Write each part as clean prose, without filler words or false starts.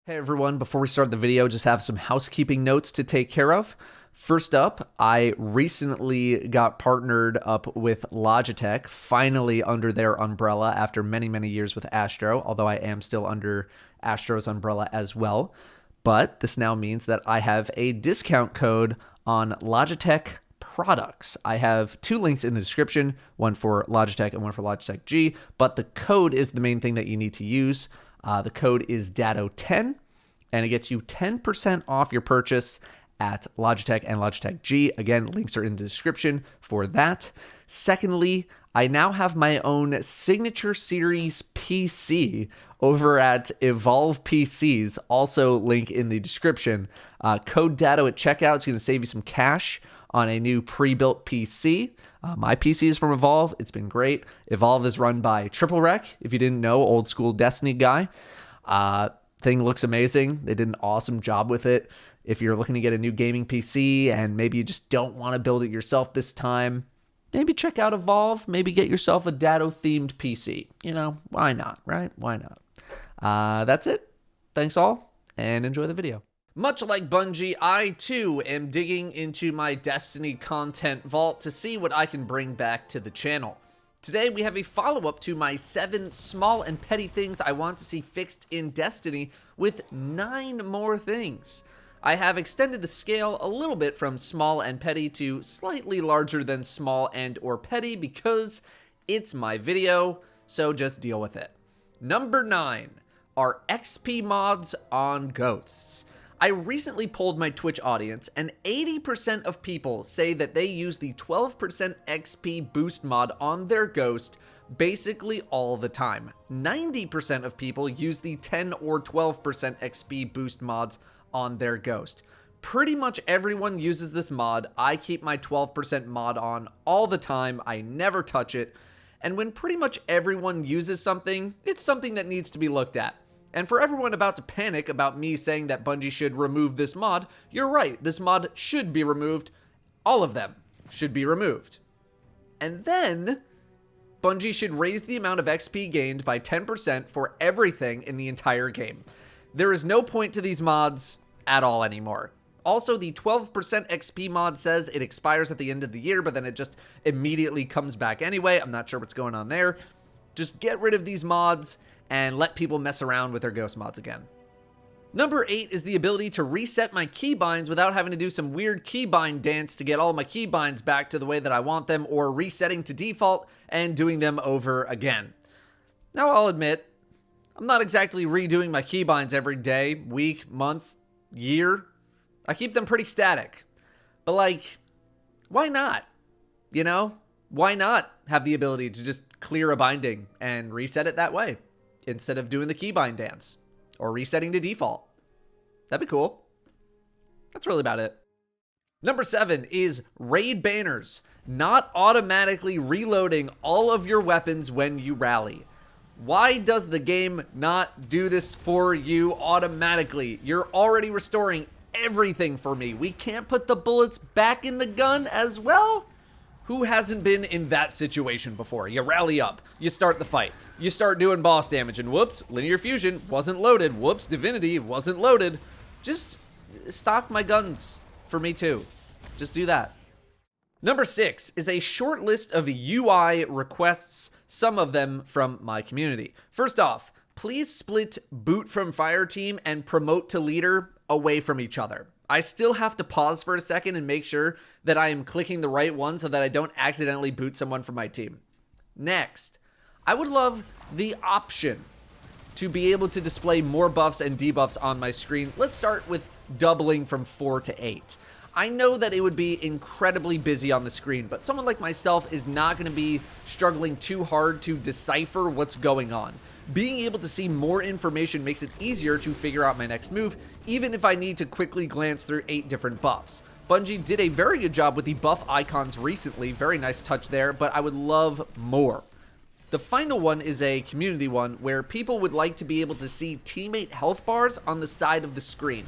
Hey everyone, before we start the video, just have some housekeeping notes to take care of. First up, I recently got partnered up with Logitech, finally under their umbrella after many, many years with Astro, although I am still under Astro's umbrella as well. But this now means that I have a discount code on Logitech products. I have two links in the description, one for Logitech and one for Logitech G, but the code is the main thing that you need to use. The code is Datto10, and it gets you 10% off your purchase at Logitech and Logitech G. Again, links are in the description for that. Secondly, I now have my own Signature Series PC over at Evolve PCs, also link in the description. Code Datto at checkout is going to save you some cash on a new pre-built PC. My PC is from Evolve. It's been great. Evolve is run by Triple Rec, if you didn't know, old school Destiny guy. Thing looks amazing. They did an awesome job with it. If you're looking to get a new gaming PC and maybe you just don't want to build it yourself this time, maybe check out Evolve. Maybe get yourself a Datto-themed PC. You know, why not, right? Why not? That's it. Thanks all, and enjoy the video. Much like Bungie, I too am digging into my Destiny content vault to see what I can bring back to the channel. Today we have a follow-up to my 7 small and petty things I want to see fixed in Destiny with 9 more things. I have extended the scale a little bit from small and petty to slightly larger than small and or petty because it's my video, so just deal with it. Number 9 are XP mods on ghosts. I recently polled my Twitch audience, and 80% of people say that they use the 12% XP boost mod on their ghost basically all the time. 90% of people use the 10 or 12% XP boost mods on their ghost. Pretty much everyone uses this mod. I keep my 12% mod on all the time. I never touch it. And when pretty much everyone uses something, it's something that needs to be looked at. And for everyone about to panic about me saying that Bungie should remove this mod, you're right, this mod should be removed. All of them should be removed. And then, Bungie should raise the amount of XP gained by 10% for everything in the entire game. There is no point to these mods at all anymore. Also, the 12% XP mod says it expires at the end of the year, but then it just immediately comes back anyway. I'm not sure what's going on there. Just get rid of these mods and let people mess around with their ghost mods again. Number 8 is the ability to reset my keybinds without having to do some weird keybind dance to get all my keybinds back to the way that I want them, or resetting to default and doing them over again. Now I'll admit, I'm not exactly redoing my keybinds every day, week, month, year. I keep them pretty static. But like, why not? You know? Why not have the ability to just clear a binding and reset it that way, instead of doing the keybind dance or resetting to default? That'd be cool. That's really about it. Number 7 is raid banners, not automatically reloading all of your weapons when you rally. Why does the game not do this for you automatically? You're already restoring everything for me. We can't put the bullets back in the gun as well? Who hasn't been in that situation before? You rally up, you start the fight, you start doing boss damage, and whoops, linear fusion wasn't loaded. Whoops, divinity wasn't loaded. Just stock my guns for me too. Just do that. Number 6 is a short list of UI requests, some of them from my community. First off, please split boot from fire team and promote to leader away from each other. I still have to pause for a second and make sure that I am clicking the right one so that I don't accidentally boot someone from my team. Next, I would love the option to be able to display more buffs and debuffs on my screen. Let's start with doubling from 4 to 8. I know that it would be incredibly busy on the screen, but someone like myself is not going to be struggling too hard to decipher what's going on. Being able to see more information makes it easier to figure out my next move, even if I need to quickly glance through 8 different buffs. Bungie did a very good job with the buff icons recently, very nice touch there, but I would love more. The final one is a community one where people would like to be able to see teammate health bars on the side of the screen.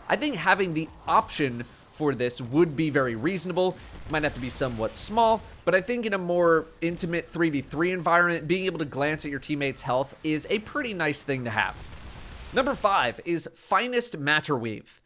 I think having the option for this would be very reasonable. It might have to be somewhat small, but I think in a more intimate 3v3 environment, being able to glance at your teammates' health is a pretty nice thing to have. Number 5 is Finest Matterweave.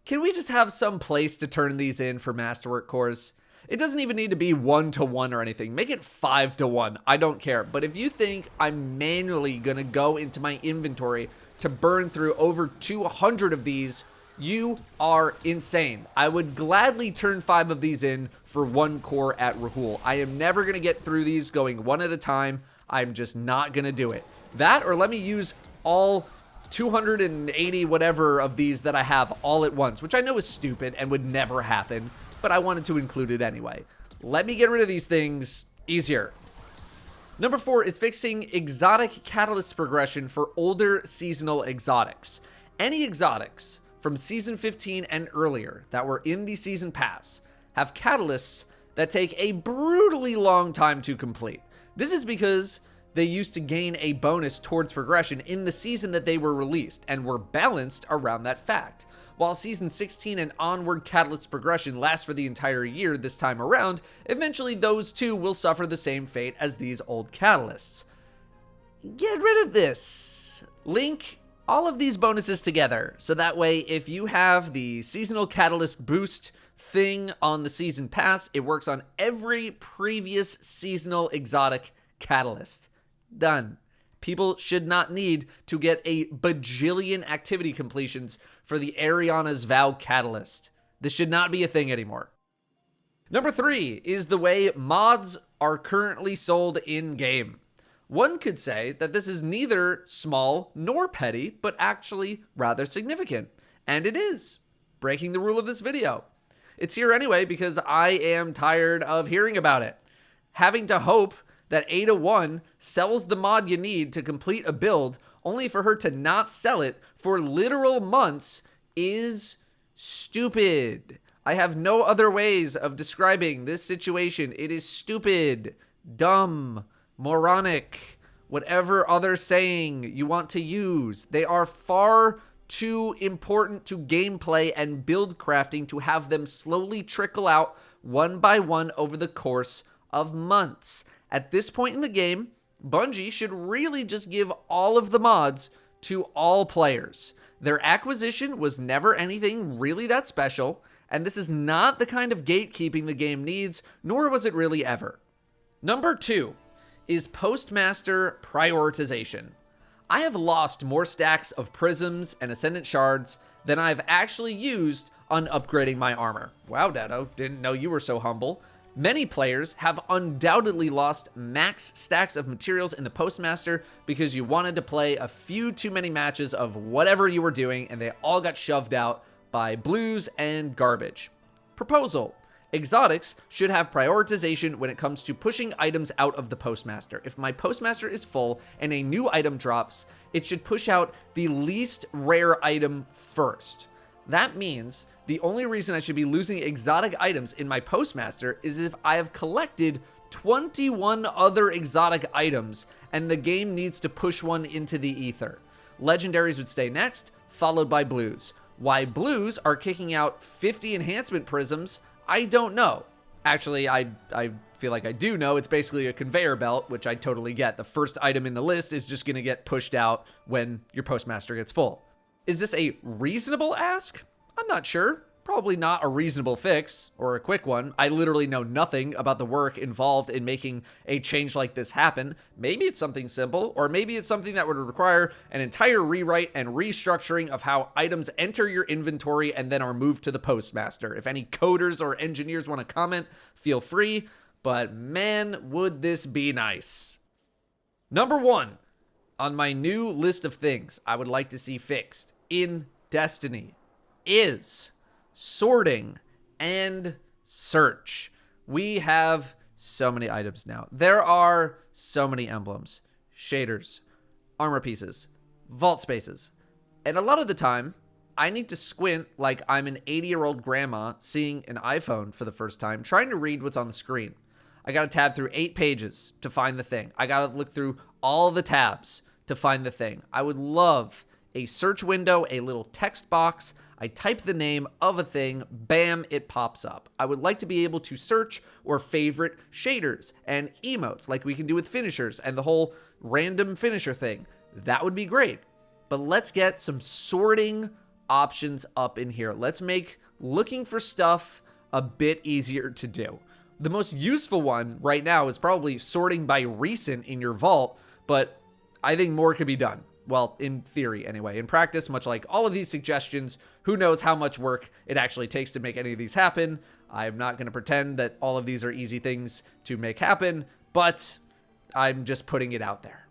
Can we just have some place to turn these in for Masterwork cores? It doesn't even need to be 1-to-1 or anything. Make it 5-to-1. I don't care. But if you think I'm manually going to go into my inventory to burn through over 200 of these, you are insane. I would gladly turn 5 of these in for 1 core at Rahul. I am never going to get through these going one at a time. I'm just not going to do it. That, or let me use all 280 whatever of these that I have all at once, which I know is stupid and would never happen, but I wanted to include it anyway. Let me get rid of these things easier. Number 4 is fixing exotic catalyst progression for older seasonal exotics. Any exotics from season 15 and earlier that were in the season pass have catalysts that take a brutally long time to complete. This is because they used to gain a bonus towards progression in the season that they were released and were balanced around that fact. While season 16 and onward catalyst progression lasts for the entire year this time around, eventually those too will suffer the same fate as these old catalysts. Get rid of this. Link all of these bonuses together, so that way if you have the seasonal catalyst boost thing on the season pass, it works on every previous seasonal exotic catalyst. Done. People should not need to get a bajillion activity completions for the Ariana's Vow catalyst. This should not be a thing anymore. Number 3 is the way mods are currently sold in-game. One could say that this is neither small nor petty, but actually rather significant. And it is. Breaking the rule of this video. It's here anyway because I am tired of hearing about it. Having to hope that Ada1 sells the mod you need to complete a build only for her to not sell it for literal months is stupid. I have no other ways of describing this situation. It is stupid, dumb, moronic, whatever other saying you want to use. They are far too important to gameplay and build crafting to have them slowly trickle out one by one over the course of months. At this point in the game, Bungie should really just give all of the mods to all players. Their acquisition was never anything really that special, and this is not the kind of gatekeeping the game needs, nor was it really ever. Number 2 is Postmaster prioritization. I have lost more stacks of prisms and Ascendant shards than I've actually used on upgrading my armor. Wow, Datto, didn't know you were so humble. Many players have undoubtedly lost max stacks of materials in the Postmaster because you wanted to play a few too many matches of whatever you were doing and they all got shoved out by blues and garbage. Proposal. Exotics should have prioritization when it comes to pushing items out of the Postmaster. If my Postmaster is full and a new item drops, it should push out the least rare item first. That means the only reason I should be losing exotic items in my Postmaster is if I have collected 21 other exotic items and the game needs to push one into the ether. Legendaries would stay next, followed by blues. Why blues are kicking out 50 enhancement prisms, I don't know. Actually, I feel like I do know. It's basically a conveyor belt, which I totally get. The first item in the list is just going to get pushed out when your Postmaster gets full. Is this a reasonable ask? I'm not sure. Probably not a reasonable fix or a quick one. I literally know nothing about the work involved in making a change like this happen. Maybe it's something simple, or maybe it's something that would require an entire rewrite and restructuring of how items enter your inventory and then are moved to the Postmaster. If any coders or engineers want to comment, feel free, but man, would this be nice. Number 1 on my new list of things I would like to see fixed in Destiny is sorting and search. We have so many items now. There are so many emblems, shaders, armor pieces, vault spaces. And a lot of the time, I need to squint like I'm an 80-year-old grandma seeing an iPhone for the first time, trying to read what's on the screen. I got to tab through 8 pages to find the thing. I got to look through all the tabs to find the thing. I would love a search window, a little text box. I type the name of a thing, bam, it pops up. I would like to be able to search or favorite shaders and emotes like we can do with finishers and the whole random finisher thing. That would be great. but let's get some sorting options up in here. Let's make looking for stuff a bit easier to do. The most useful one right now is probably sorting by recent in your vault, but I think more could be done. Well, in theory anyway. In practice, much like all of these suggestions, who knows how much work it actually takes to make any of these happen. I'm not going to pretend that all of these are easy things to make happen, but I'm just putting it out there.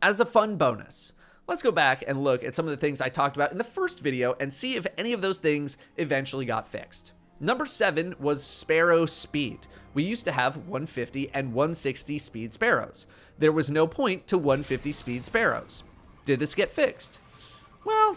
As a fun bonus, let's go back and look at some of the things I talked about in the first video and see if any of those things eventually got fixed. Number 7 was sparrow speed. We used to have 150 and 160 speed sparrows. There was no point to 150 speed sparrows. Did this get fixed? Well,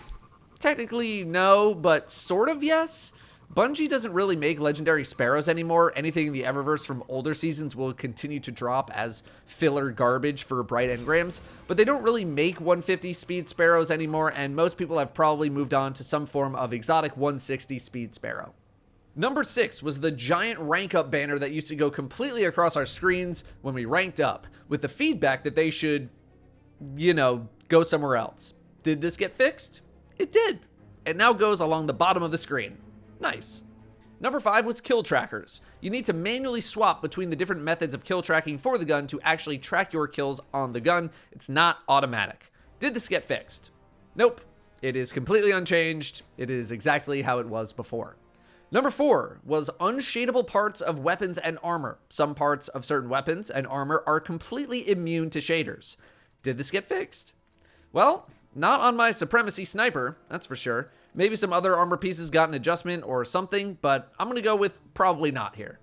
technically no, but sort of yes. Bungie doesn't really make legendary sparrows anymore. Anything in the Eververse from older seasons will continue to drop as filler garbage for bright engrams, but they don't really make 150 speed sparrows anymore, and most people have probably moved on to some form of exotic 160 speed sparrow. Number 6 was the giant rank up banner that used to go completely across our screens when we ranked up, with the feedback that they should, go somewhere else. Did this get fixed? It did. It now goes along the bottom of the screen. Nice. Number 5 was kill trackers. You need to manually swap between the different methods of kill tracking for the gun to actually track your kills on the gun. It's not automatic. Did this get fixed? Nope. It is completely unchanged. It is exactly how it was before. Number 4 was unshadable parts of weapons and armor. Some parts of certain weapons and armor are completely immune to shaders. Did this get fixed? Well, not on my Supremacy Sniper, that's for sure. Maybe some other armor pieces got an adjustment or something, but I'm going to go with probably not here.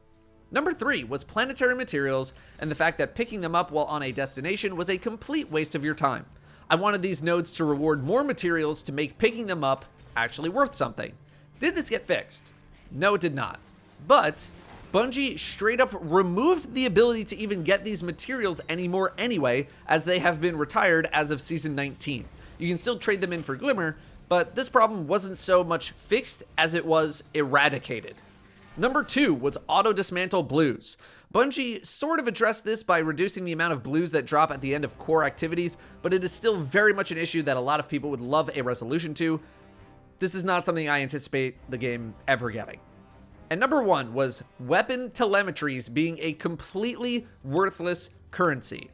Number 3 was planetary materials and the fact that picking them up while on a destination was a complete waste of your time. I wanted these nodes to reward more materials to make picking them up actually worth something. Did this get fixed? No, it did not. But Bungie straight up removed the ability to even get these materials anymore anyway, as they have been retired as of Season 19. You can still trade them in for Glimmer, but this problem wasn't so much fixed as it was eradicated. Number 2 was auto-dismantle blues. Bungie sort of addressed this by reducing the amount of blues that drop at the end of core activities, but it is still very much an issue that a lot of people would love a resolution to. This is not something I anticipate the game ever getting. And number 1 was weapon telemetries being a completely worthless currency.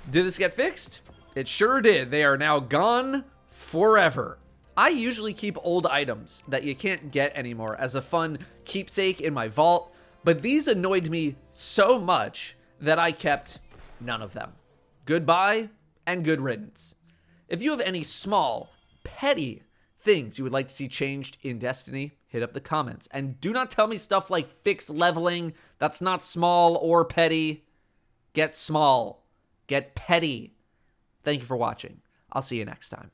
Did this get fixed? It sure did. They are now gone forever. I usually keep old items that you can't get anymore as a fun keepsake in my vault, but these annoyed me so much that I kept none of them. Goodbye and good riddance. If you have any small, petty things you would like to see changed in Destiny, hit up the comments. And do not tell me stuff like fix leveling. That's not small or petty. Get small. Get petty. Thank you for watching. I'll see you next time.